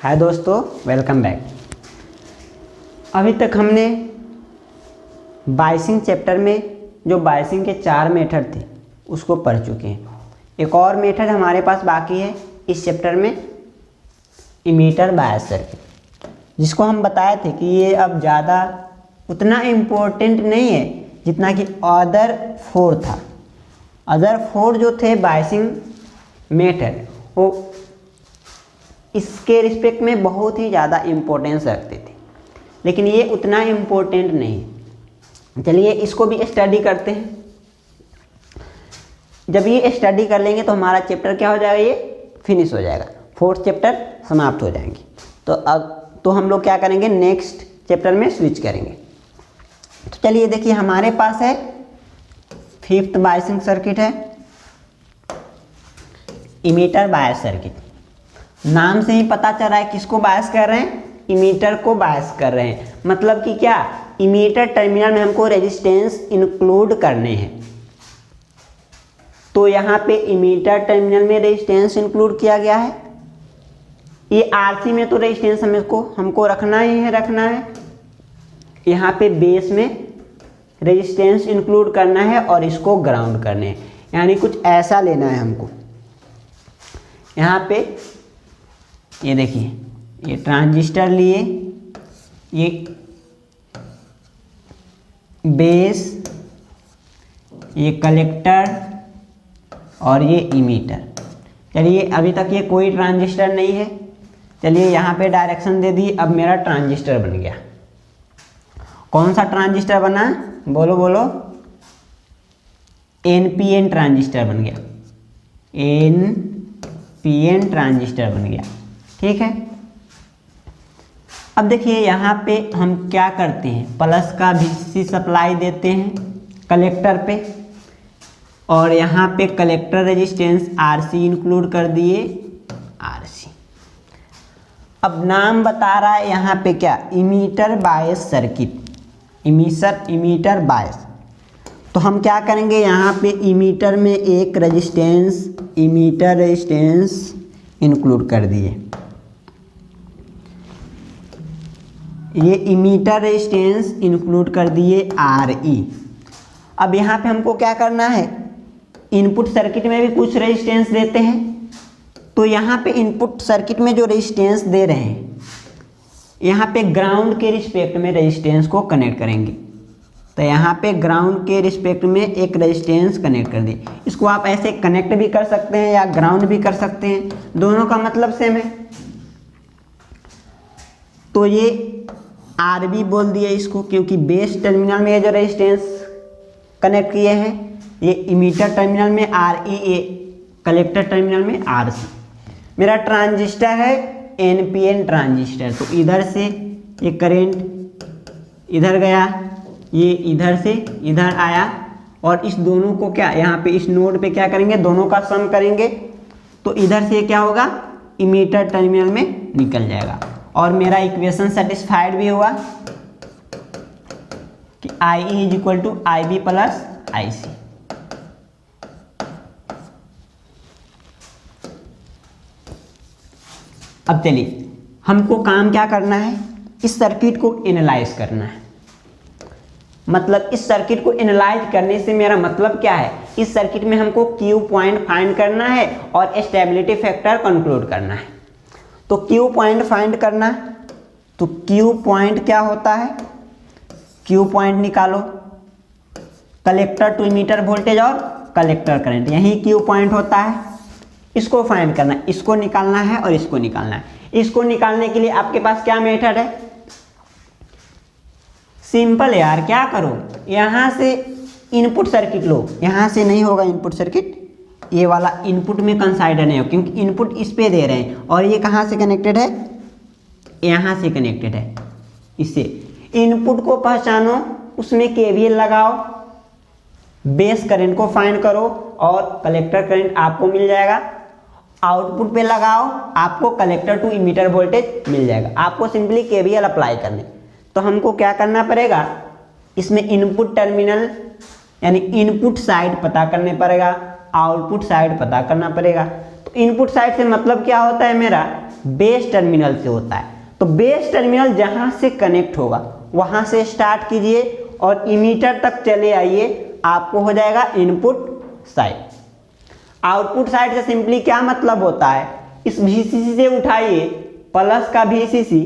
हाय दोस्तों, welcome back. अभी तक हमने बायसिंग चैप्टर में जो बायसिंग के 4 मेथड थे उसको पढ़ चुके हैं। एक और मेथड हमारे पास बाकी है इस चैप्टर में, इमीटर बायस सर्किट, जिसको हम बताए थे कि ये अब ज़्यादा उतना इम्पोर्टेंट नहीं है जितना कि अदर 4 था। अदर 4 जो थे बायसिंग मेथड वो इसके रिस्पेक्ट में बहुत ही ज़्यादा इम्पोर्टेंस रखते थे, लेकिन ये उतना इम्पोर्टेंट नहीं। चलिए इसको भी स्टडी करते हैं। जब ये स्टडी कर लेंगे तो हमारा चैप्टर क्या हो जाएगा, ये फिनिश हो जाएगा, 4th चैप्टर समाप्त हो जाएंगे। तो अब हम लोग क्या करेंगे, नेक्स्ट चैप्टर में स्विच करेंगे। तो चलिए देखिए, हमारे पास है 5th बायसिंग सर्किट है, इमीटर बायस सर्किट। नाम से ही पता चल रहा है किसको बायस कर रहे हैं, इमीटर को बायस कर रहे हैं। मतलब कि क्या, इमीटर टर्मिनल में हमको रेजिस्टेंस इंक्लूड करने हैं। तो यहाँ पे इमीटर टर्मिनल में रेजिस्टेंस इंक्लूड किया गया है। ये आरसी में तो रेजिस्टेंस हमको रखना ही है, रखना है। यहाँ पे बेस में रेजिस्टेंस इंक्लूड करना है और इसको ग्राउंड करने हैं, यानी कुछ ऐसा लेना है हमको। यहाँ पे ये देखिए, ये ट्रांजिस्टर लिए, ये बेस, ये कलेक्टर और ये इमीटर। चलिए अभी तक ये कोई ट्रांजिस्टर नहीं है। चलिए यहाँ पे डायरेक्शन दे दी, अब मेरा ट्रांजिस्टर बन गया। कौन सा ट्रांजिस्टर बना, बोलो बोलो, एनपीएन ट्रांजिस्टर बन गया, एनपीएन ट्रांजिस्टर बन गया। ठीक है। अब देखिए यहाँ पे हम क्या करते हैं, प्लस का VCC सप्लाई देते हैं कलेक्टर पे, और यहाँ पे कलेक्टर रेजिस्टेंस RC इंक्लूड कर दिए, RC। अब नाम बता रहा है यहाँ पे क्या, इमीटर बायस सर्किट, इमीटर बायस। तो हम क्या करेंगे, यहाँ पे इमीटर में एक रेजिस्टेंस, इमीटर रेजिस्टेंस इंक्लूड कर दिए। ये इमीटर रेजिस्टेंस इंक्लूड कर दिए RE। अब यहाँ पे हमको क्या करना है, इनपुट सर्किट में भी कुछ रेजिस्टेंस देते हैं। तो यहाँ पे इनपुट सर्किट में जो रेजिस्टेंस दे रहे हैं, यहाँ पे ग्राउंड के रिस्पेक्ट में रेजिस्टेंस को कनेक्ट करेंगे। तो यहाँ पे ग्राउंड के रिस्पेक्ट में एक रेजिस्टेंस कनेक्ट कर दिए। इसको आप ऐसे कनेक्ट भी कर सकते हैं या ग्राउंड भी कर सकते हैं, दोनों का मतलब सेम है। तो ये RB बोल दिया इसको, क्योंकि बेस टर्मिनल में ये जो रेजिस्टेंस कनेक्ट किए हैं, ये इमीटर टर्मिनल में RE, ये कलेक्टर टर्मिनल में RC। मेरा ट्रांजिस्टर है NPN ट्रांजिस्टर। तो इधर से ये करंट इधर गया, ये इधर से इधर आया, और इस दोनों को क्या, यहाँ पे इस नोड पे क्या करेंगे, दोनों का सम करेंगे। तो इधर से क्या होगा, इमीटर टर्मिनल में निकल जाएगा। और मेरा इक्वेशन सेटिस्फाइड भी हुआ कि IE = IB + IC। अब चलिए हमको काम क्या करना है, इस सर्किट को एनालाइज करना है। मतलब इस सर्किट को एनालाइज करने से मेरा मतलब क्या है, इस सर्किट में हमको Q पॉइंट फाइंड करना है और स्टेबिलिटी फैक्टर कंक्लूड करना है। तो Q पॉइंट फाइंड करना है, तो Q पॉइंट क्या होता है, Q पॉइंट निकालो, कलेक्टर टू इमीटर वोल्टेज और कलेक्टर करंट, यही Q पॉइंट होता है। इसको फाइंड करना है, इसको निकालना है और इसको निकालना है। इसको निकालने के लिए आपके पास क्या मेथड है, सिंपल यार, क्या करो, यहाँ से इनपुट सर्किट लो। यहाँ से नहीं होगा इनपुट सर्किट, ये वाला इनपुट में कंसाइडर नहीं हो, क्योंकि इनपुट इस पे दे रहे हैं और ये कहाँ से कनेक्टेड है, यहाँ से कनेक्टेड है। इससे इनपुट को पहचानो, उसमें KVL लगाओ, बेस करंट को फाइंड करो और कलेक्टर करंट आपको मिल जाएगा। आउटपुट पे लगाओ, आपको कलेक्टर टू इमीटर वोल्टेज मिल जाएगा। आपको सिंपली KVL अप्लाई करने। तो हमको क्या करना पड़ेगा, इसमें इनपुट टर्मिनल यानी इनपुट साइड पता करने पड़ेगा, आउटपुट साइड पता करना पड़ेगा। तो इनपुट साइड से मतलब क्या होता है मेरा, बेस टर्मिनल से होता है। तो बेस टर्मिनल जहाँ से कनेक्ट होगा वहाँ से स्टार्ट कीजिए और इमीटर तक चले आइए, आपको हो जाएगा इनपुट साइड। आउटपुट साइड से सिंपली क्या मतलब होता है, इस VCC से उठाइए प्लस का VCC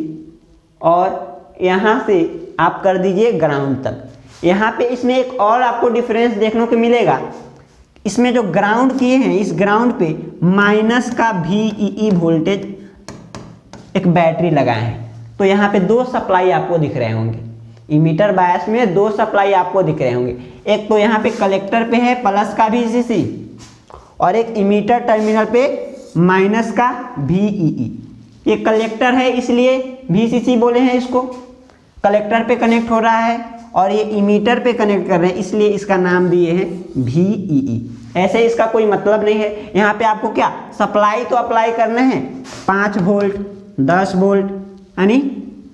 और यहाँ से आप कर दीजिए ग्राउंड तक। यहाँ पे इसमें एक और आपको डिफरेंस देखने को मिलेगा, इसमें जो ग्राउंड किए हैं इस ग्राउंड पे माइनस का VEE वोल्टेज एक बैटरी लगाए हैं। तो यहाँ पे दो सप्लाई आपको दिख रहे होंगे, इमीटर बायस में दो सप्लाई आपको दिख रहे होंगे। एक तो यहाँ पे कलेक्टर पे है प्लस का VCC और एक इमीटर टर्मिनल पे माइनस का VEE। ये कलेक्टर है इसलिए VCC बोले हैं इसको, कलेक्टर पे कनेक्ट हो रहा है, और ये इमीटर पे कनेक्ट कर रहे हैं इसलिए इसका नाम दिए हैं VEE। ऐसे इसका कोई मतलब नहीं है। यहाँ पे आपको क्या सप्लाई तो अप्लाई करने हैं 5 वोल्ट 10 वोल्ट, यानी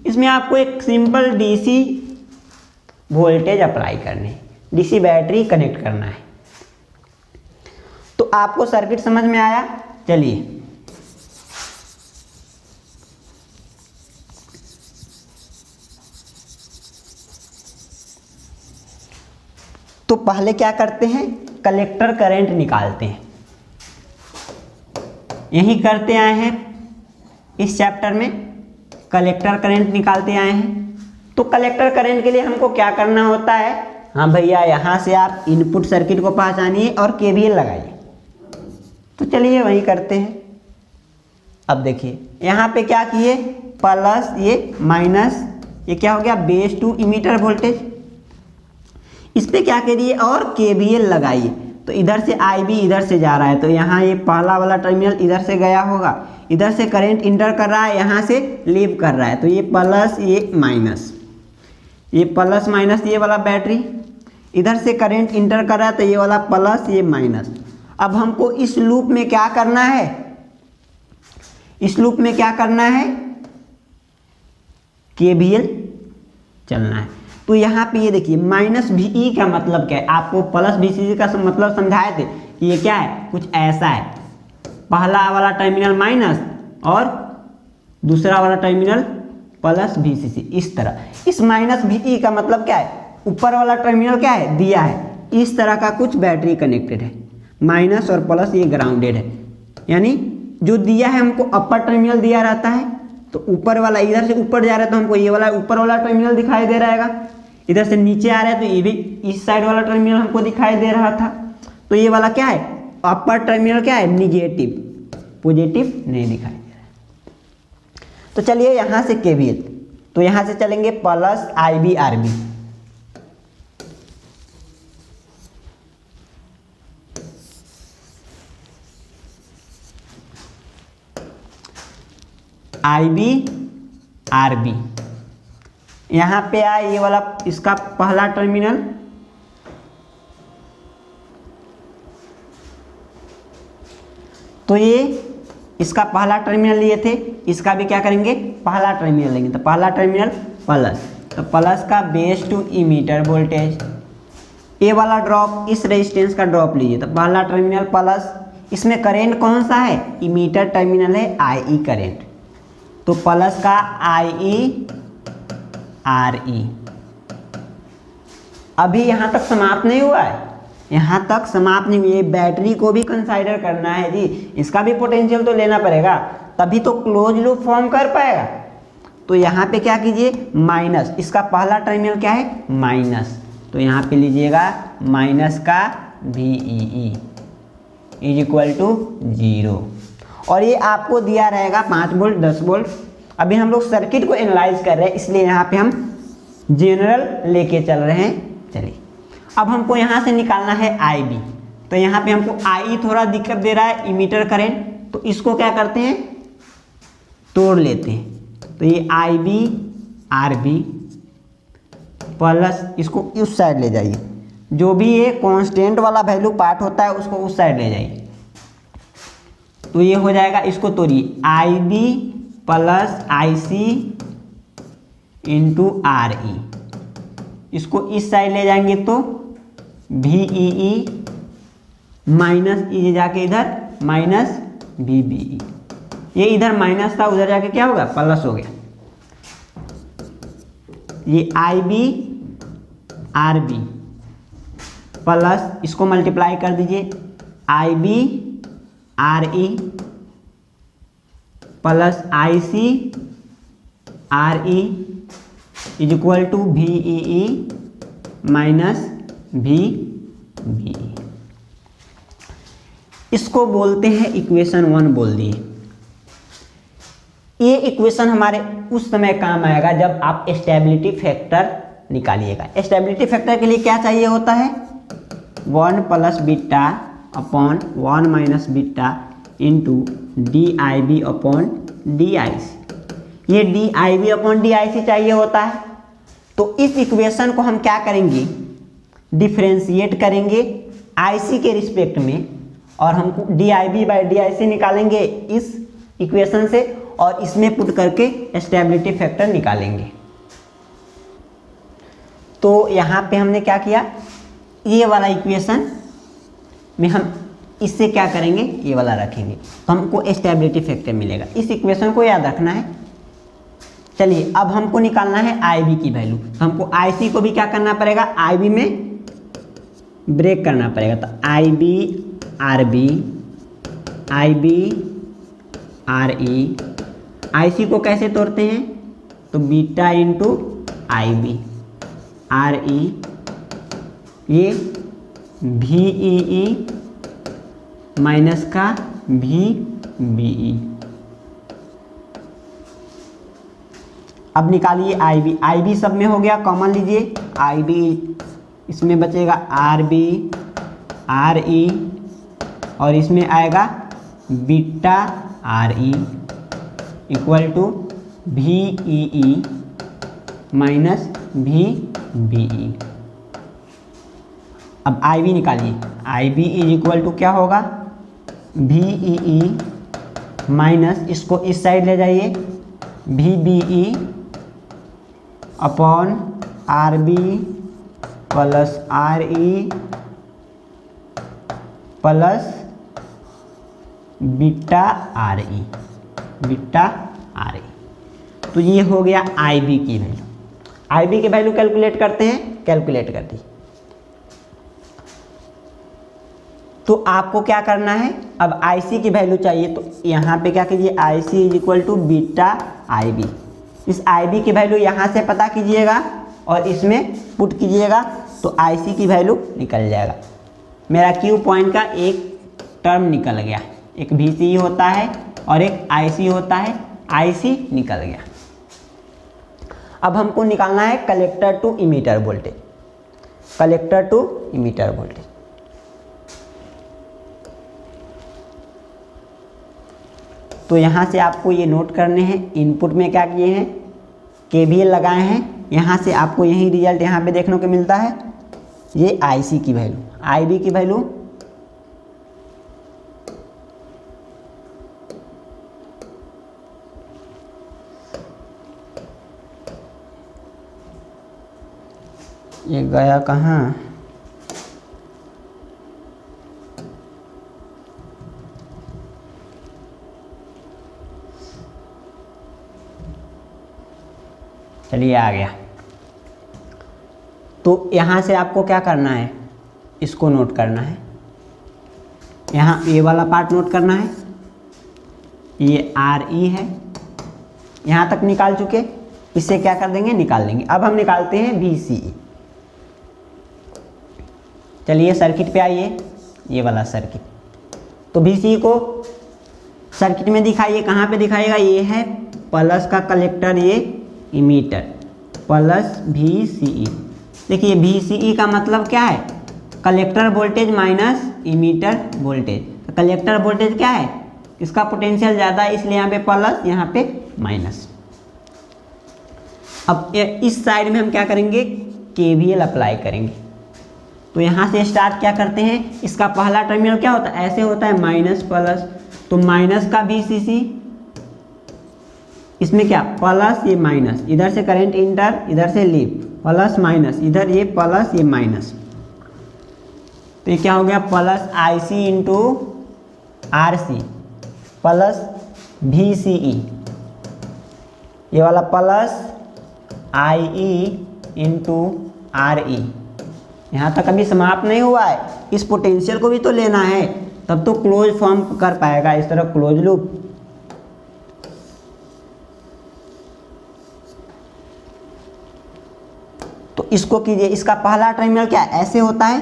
इसमें आपको एक सिंपल DC वोल्टेज अप्लाई करने हैं, DC बैटरी कनेक्ट करना है। तो आपको सर्किट समझ में आया। चलिए तो पहले क्या करते हैं, कलेक्टर करंट निकालते हैं। यही करते आए हैं इस चैप्टर में, कलेक्टर करंट निकालते आए हैं। तो कलेक्टर करंट के लिए हमको क्या करना होता है, हाँ भैया यहाँ से आप इनपुट सर्किट को पहचानिए और KVL लगाइए। तो चलिए वही करते हैं। अब देखिए यहाँ पे क्या किए, प्लस ये माइनस, ये क्या हो गया बेस टू इमीटर वोल्टेज, इस पे क्या करिए और KVL लगाइए। तो इधर से IB इधर से जा रहा है, तो यहाँ ये पहला वाला टर्मिनल इधर से गया होगा, इधर से करंट इंटर कर रहा है, यहाँ से लीव कर रहा है। तो ये प्लस ये माइनस, ये प्लस माइनस, ये वाला बैटरी इधर से करंट इंटर कर रहा है, तो ये वाला प्लस ये माइनस। अब हमको इस लूप में क्या करना है, इस लूप में क्या करना है, KVL चलना है। तो यहाँ पे ये देखिए माइनस VE का मतलब क्या है, आपको प्लस VCC का मतलब समझाए थे कि ये क्या है, कुछ ऐसा है, पहला वाला टर्मिनल माइनस और दूसरा वाला टर्मिनल प्लस VCC, इस तरह। इस माइनस VE का मतलब क्या है, ऊपर वाला टर्मिनल क्या है दिया है, इस तरह का कुछ बैटरी कनेक्टेड है, माइनस और प्लस ये ग्राउंडेड है। यानी जो दिया है हमको अपर टर्मिनल दिया रहता है, तो ऊपर वाला इधर से ऊपर जा रहा है तो हमको ये वाला ऊपर वाला टर्मिनल दिखाई दे रहेगा, इधर से नीचे आ रहा है तो ये भी इस साइड वाला टर्मिनल हमको दिखाई दे रहा था। तो ये वाला क्या है, अपर टर्मिनल क्या है निगेटिव, पॉजिटिव नहीं दिखाई दे रहा है। तो चलिए यहाँ से KVL, तो यहाँ से चलेंगे plus IB RB, IB RB, यहाँ पे आए ये वाला इसका पहला टर्मिनल, तो ये इसका पहला टर्मिनल लिए थे, इसका भी क्या करेंगे पहला टर्मिनल लेंगे। तो पहला टर्मिनल प्लस, तो प्लस का बेस टू इमीटर वोल्टेज, ये वाला ड्रॉप इस रेजिस्टेंस का ड्रॉप लीजिए। तो पहला टर्मिनल प्लस, इसमें करंट कौन सा है, इमीटर टर्मिनल है IE करंट, तो प्लस का IE RE। अभी यहाँ तक समाप्त नहीं हुआ है, यहाँ तक समाप्त नहीं हुई, बैटरी को भी कंसाइडर करना है जी, इसका भी पोटेंशियल तो लेना पड़ेगा, तभी तो क्लोज लूप फॉर्म कर पाएगा। तो यहाँ पे क्या कीजिए माइनस, इसका पहला टर्मिनल क्या है माइनस, तो यहाँ पे लीजिएगा माइनस का VEE इज इक्वल टू 0, और ये आपको दिया रहेगा 5 वोल्ट 10 वोल्ट। अभी हम लोग सर्किट को एनालाइज कर रहे हैं इसलिए यहाँ पे हम जनरल लेके चल रहे हैं। चलिए अब हमको यहाँ से निकालना है IB, तो यहाँ पे हमको IE थोड़ा दिक्कत दे रहा है इमीटर करंट, तो इसको क्या करते हैं तोड़ लेते हैं। तो ये IB RB प्लस, इसको उस साइड ले जाइए, जो भी ये कांस्टेंट वाला वैल्यू पार्ट होता है उसको उस साइड ले जाइए। तो ये हो जाएगा, इसको तोड़िए IB plus IC into RE, इसको इस साइड ले जाएंगे तो VEE माइनस ये जाके इधर माइनस VBE, ये इधर माइनस था, उधर जाके क्या होगा, प्लस हो गया। ये I B R B plus, इसको मल्टीप्लाई कर दीजिए, I B R E plus I C R E is equal to V E E minus V B E. इसको बोलते हैं इक्वेशन 1 बोल दिए। ये इक्वेशन हमारे उस समय काम आएगा जब आप स्टेबिलिटी फैक्टर निकालिएगा। स्टेबिलिटी फैक्टर के लिए क्या चाहिए होता है, 1 plus beta upon 1 minus beta into D I B upon D I C. ये D I B upon D I C चाहिए होता है। तो इस इक्वेशन को हम क्या करेंगे, डिफ्रेंशिएट करेंगे आई सी के रिस्पेक्ट में, और हमको D I B by D I C निकालेंगे इस इक्वेशन से, और इसमें पुट करके स्टेबिलिटी फैक्टर निकालेंगे। तो यहाँ पे हमने क्या किया, ये वाला इक्वेशन में हम इससे क्या करेंगे, ये वाला रखेंगे, तो हमको स्टेबिलिटी फैक्टर मिलेगा। इस इक्वेशन को याद रखना है। चलिए अब हमको निकालना है आई बी की वैल्यू। हमको आई सी को भी क्या करना पड़ेगा, आई बी में ब्रेक करना पड़ेगा। तो आई बी आर बी, आई बी आर ई, आई सी को कैसे तोड़ते हैं, तो बीटा इंटू आई बी आर ई, ये वी ई ई माइनस का वी बी ई। अब निकालिए आई बी, आई बी सब में हो गया, कॉमन लीजिए, आई बी इसमें बचेगा आर बी आर ई, और इसमें आएगा beta R E equal to V E E minus V B E. अब आई बी निकालिए, I B is equal to क्या होगा, वी ई ई माइनस, इसको इस साइड ले जाइए, V B E upon R B plus R E plus beta R E, beta R E. तो ये हो गया आई बी की वैल्यू। आई बी की वैल्यू कैलकुलेट करते हैं, कैलकुलेट कर दी। तो आपको क्या करना है, अब आई सी की वैल्यू चाहिए, तो यहाँ पे क्या कीजिए, I C is equal to beta I B. इस आई बी की वैल्यू यहाँ से पता कीजिएगा और इसमें पुट कीजिएगा, तो आई सी की वैल्यू निकल जाएगा। मेरा क्यू पॉइंट का एक टर्म निकल गया, एक वी सी होता है और एक आई सी होता है, आई सी निकल गया। अब हमको निकालना है collector to emitter voltage, collector to emitter voltage. तो यहाँ से आपको ये नोट करने हैं, इनपुट में क्या किए हैं, केवीएल लगाए हैं, यहाँ से आपको यही रिजल्ट यहाँ पे देखने को मिलता है। ये आईसी की वैल्यू, आईबी की वैल्यू ये गया कहाँ, चलिए आ गया। तो यहाँ से आपको क्या करना है, इसको नोट करना है, यहाँ ये वाला पार्ट नोट करना है, ये आर ई है, यहाँ तक निकाल चुके, इससे क्या कर देंगे, निकाल देंगे। अब हम निकालते हैं वी सी ई। चलिए सर्किट पे आइए, ये वाला सर्किट। तो वी सी ई को सर्किट में दिखाइए, कहाँ पे दिखाइएगा, ये है प्लस का कलेक्टर, ये इमीटर, प्लस वी सी ई। देखिए वी सी ई का मतलब क्या है, collector voltage minus emitter voltage. तो कलेक्टर वोल्टेज क्या है, इसका पोटेंशियल ज़्यादा है, इसलिए यहाँ पे प्लस, यहाँ पे माइनस। अब इस साइड में हम क्या करेंगे, केवीएल अप्लाई करेंगे। तो यहाँ से स्टार्ट क्या करते हैं, इसका पहला टर्मिनल क्या होता है, ऐसे होता है माइनस प्लस, तो माइनस का वी सी सी, इसमें क्या प्लस, ये माइनस, इधर से करंट इंटर, इधर से लीव, प्लस माइनस, इधर ये प्लस ये माइनस। तो ये क्या हो गया, plus I C into R C plus VCE, ये वाला प्लस IE इंटू RE। यहाँ तक अभी समाप्त नहीं हुआ है, इस पोटेंशियल को भी तो लेना है, तब तो क्लोज फॉर्म कर पाएगा इस तरह क्लोज लूप। तो इसको कीजिए, इसका पहला टर्मिनल क्या है, ऐसे होता है,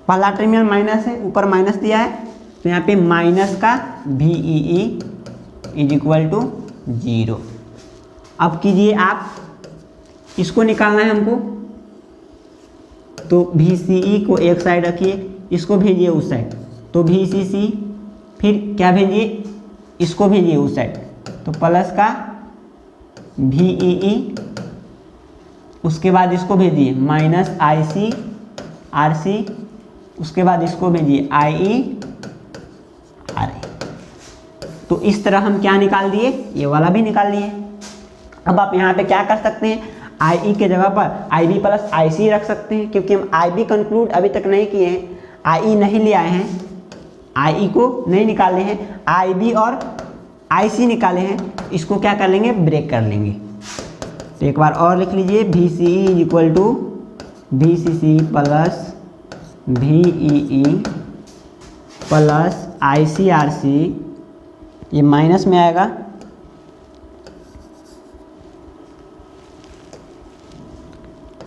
पहला टर्मिनल माइनस है, ऊपर माइनस दिया है, तो यहाँ पे माइनस का VEE इज इक्वल टू 0। अब कीजिए आप, इसको निकालना है हमको, तो VCE को एक साइड रखिए, इसको भेजिए उस साइड, तो VCC, फिर क्या भेजिए, इसको भेजिए उस साइड, तो प्लस का VEE, उसके बाद इसको भेजिए माइनस IC RC, उसके बाद इसको भेजिए IE RE। तो इस तरह हम क्या निकाल दिए, ये वाला भी निकाल लिए। अब आप यहाँ पे क्या कर सकते हैं, IE के जगह पर IB प्लस IC रख सकते हैं, क्योंकि हम IB कंक्लूड अभी तक नहीं किए हैं, IE नहीं ले आए हैं, IE को नहीं निकाले हैं, IB और IC निकाले हैं, इसको क्या कर लेंगे, ब्रेक कर लेंगे। तो एक बार और लिख लीजिए, VCE is equal to VCC plus VEE plus ICRC, ये माइनस में आएगा,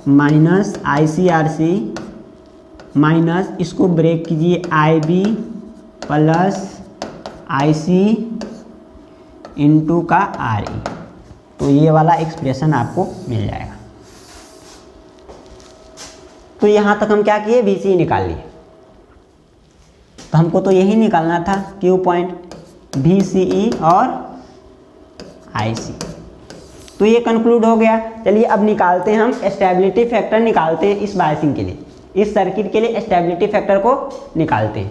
माइनस ICRC माइनस, इसको ब्रेक कीजिए, IB प्लस IC इंटू का RE, तो ये वाला एक्सप्रेशन आपको मिल जाएगा। तो यहाँ तक हम क्या किए, VCE निकाल लिए। तो हमको तो यही निकालना था Q पॉइंट, VCE और IC। तो ये कंक्लूड हो गया। चलिए अब निकालते हैं, हम स्टेबिलिटी फैक्टर निकालते हैं इस बायसिंग के लिए, इस सर्किट के लिए स्टेबिलिटी फैक्टर को निकालते हैं।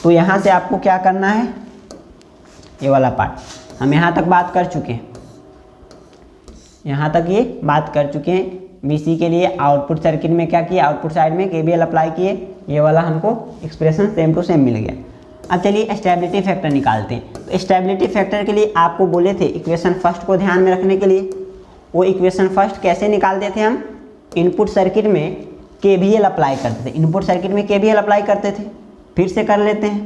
तो यहाँ से आपको क्या करना है, ये वाला पार्ट हम यहाँ तक बात कर चुके हैं, यहाँ तक ये बात कर चुके हैं। VC के लिए आउटपुट सर्किट में क्या किया, आउटपुट साइड में KVL अप्लाई किए, ये वाला हमको एक्सप्रेशन सेम टू सेम मिल गया। अब चलिए स्टेबिलिटी फैक्टर निकालते हैं। तो स्टेबिलिटी फैक्टर के लिए आपको बोले थे इक्वेशन फर्स्ट को ध्यान में रखने के लिए, वो इक्वेशन फर्स्ट कैसे निकालते थे, हम इनपुट सर्किट में KVL अप्लाई करते थे, इनपुट सर्किट में KVL अप्लाई करते थे। फिर से कर लेते हैं,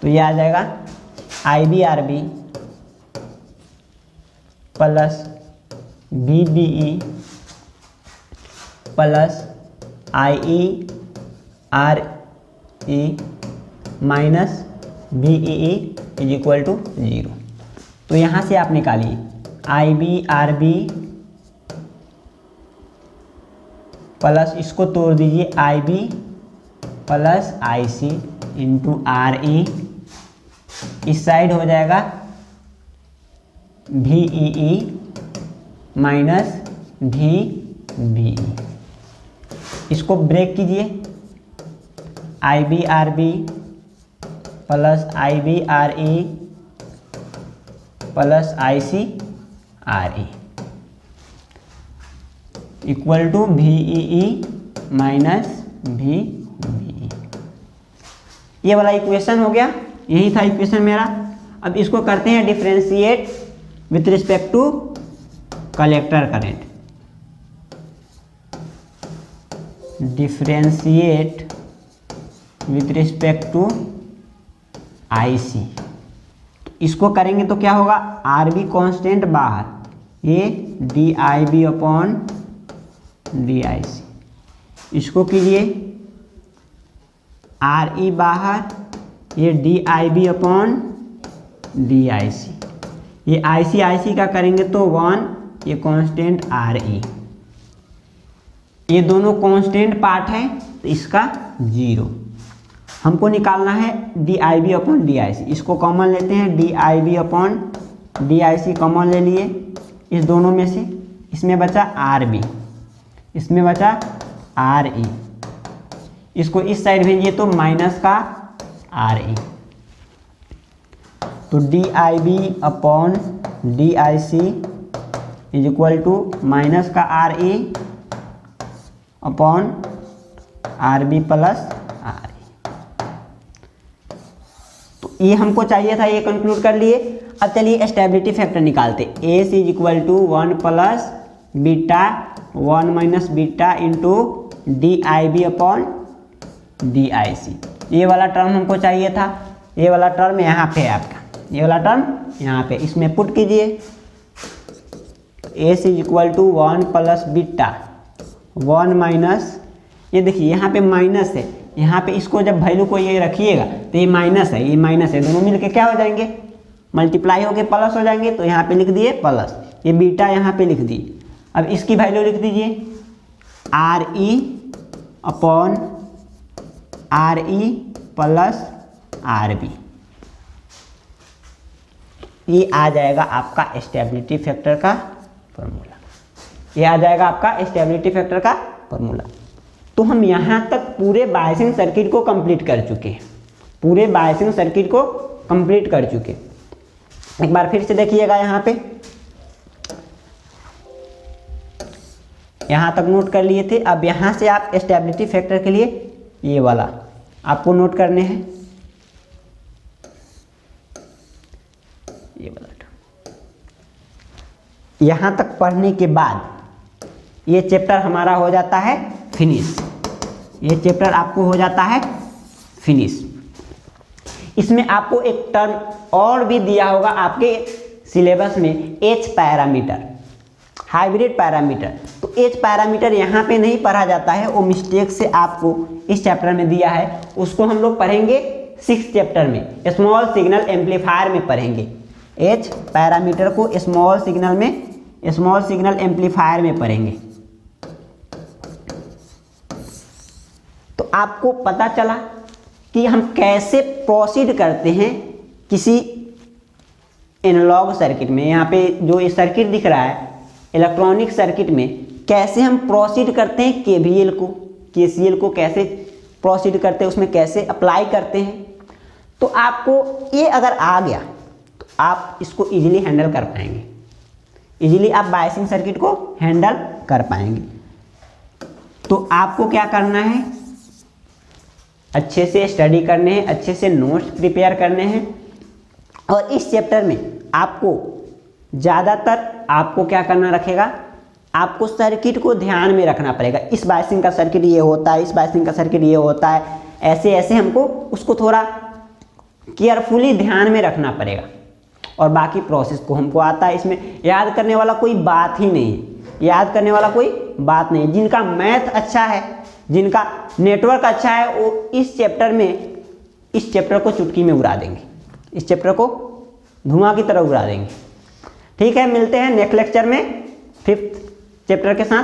तो ये आ जाएगा IBRB plus VBE plus IERE minus VEE is equal to 0। तो यहाँ से आप निकालिए IBRB प्लस, इसको तोड़ दीजिए, IB plus IC into RE, इस साइड हो जाएगा VEE माइनस VBE, इसको ब्रेक कीजिए, IBRB plus IBRE plus ICRE equal to VEE minus VBE। ये वाला इक्वेशन हो गया, यही था इक्वेशन मेरा। अब इसको करते हैं differentiate with respect to collector current, differentiate with respect to IC। इसको करेंगे तो क्या होगा, RB कांस्टेंट बाहर, ये DIB अपॉन DIC, इसको कीजिए RE बाहर, ये DIB अपॉन DIC, ये IC का करेंगे तो 1, ये कांस्टेंट RE, ये दोनों कांस्टेंट पार्ट है, तो इसका 0। हमको निकालना है DIB अपॉन DIC, इसको कॉमन लेते हैं, DIB अपॉन DIC कॉमन ले लिए इस दोनों में से, इसमें बचा RB, इसमें बचा RE, इसको इस साइड भेजिए तो माइनस का RE, तो DIB upon DIC is equal to minus का RE upon RB plus RE। ये हमको चाहिए था, ये कंक्लूड कर लिए। अब चलिए स्टेबिलिटी फैक्टर निकालते। S is equal to 1 plus beta 1 minus beta into D I B upon D I C. ये वाला टर्म हमको चाहिए था, ये वाला टर्म यहाँ पे है आपका, ये वाला टर्म यहाँ पे, इसमें पुट कीजिए। S is equal to 1 plus beta 1 minus, ये देखिए यहाँ पे माइनस है, यहाँ पे इसको जब वैल्यू को ये रखिएगा तो ये माइनस है, ये माइनस है, दोनों मिलके क्या हो जाएंगे, मल्टीप्लाई होके प्लस हो जाएंगे। तो यहाँ पे लिख दिए प्लस, ये बीटा यहाँ पे लिख दिए। अब इसकी वैल्यू लिख दीजिए R E upon R E plus R B. ये आ जाएगा आपका स्टेबिलिटी फैक्टर का फॉर्मूला, ये आ जाएगा आपका स्टेबिलिटी फैक्टर का फॉर्मूला। तो हम यहाँ तक पूरे बायसिंग सर्किट को कंप्लीट कर चुके हैं, पूरे बायसिंग सर्किट को कंप्लीट कर चुके। एक बार फिर से देखिएगा, यहाँ पे यहाँ तक नोट कर लिए थे। अब यहाँ से आप स्टेबिलिटी फैक्टर के लिए ये वाला आपको नोट करने हैं, ये वाला। यहाँ तक पढ़ने के बाद ये चैप्टर हमारा हो जाता है फिनिश, ये चैप्टर आपको हो जाता है फिनिश। इसमें आपको एक टर्म और भी दिया होगा आपके सिलेबस में, एच पैरामीटर, हाइब्रिड पैरामीटर। तो एच पैरामीटर यहाँ पे नहीं पढ़ा जाता है, वो मिस्टेक से आपको इस चैप्टर में दिया है, उसको हम लोग पढ़ेंगे 6th चैप्टर में, स्मॉल सिग्नल एम्पलीफायर में पढ़ेंगे। एच पैरामीटर को स्मॉल सिग्नल एम्पलीफायर में पढ़ेंगे। तो आपको पता चला कि हम कैसे प्रोसीड करते हैं किसी एनालॉग सर्किट में। यहाँ पे जो ये सर्किट दिख रहा है इलेक्ट्रॉनिक सर्किट में, कैसे हम प्रोसीड करते हैं केवीएल को, केसीएल को कैसे प्रोसीड करते हैं, उसमें कैसे अप्लाई करते हैं। तो आपको ये अगर आ गया तो आप इसको इजीली हैंडल कर पाएंगे, इजीली आप बायसिंग सर्किट को हैंडल कर पाएंगे। तो आपको क्या करना है, अच्छे से स्टडी करने हैं, अच्छे से नोट्स प्रिपेयर करने हैं। और इस चैप्टर में आपको ज़्यादातर आपको क्या करना रखेगा, आपको सर्किट को ध्यान में रखना पड़ेगा। इस बायसिंग का सर्किट ये होता है, इस बायसिंग का सर्किट ये होता है, ऐसे ऐसे हमको उसको थोड़ा केयरफुली ध्यान में रखना पड़ेगा। और बाकी प्रोसेस को हमको आता है, इसमें याद करने वाला कोई बात ही नहीं है, याद करने वाला कोई बात नहीं है। जिनका मैथ अच्छा है, जिनका नेटवर्क अच्छा है, वो इस चैप्टर में, इस चैप्टर को चुटकी में उड़ा देंगे, इस चैप्टर को धुआं की तरह उड़ा देंगे। ठीक है, मिलते हैं नेक्स्ट लेक्चर में 5th चैप्टर के साथ।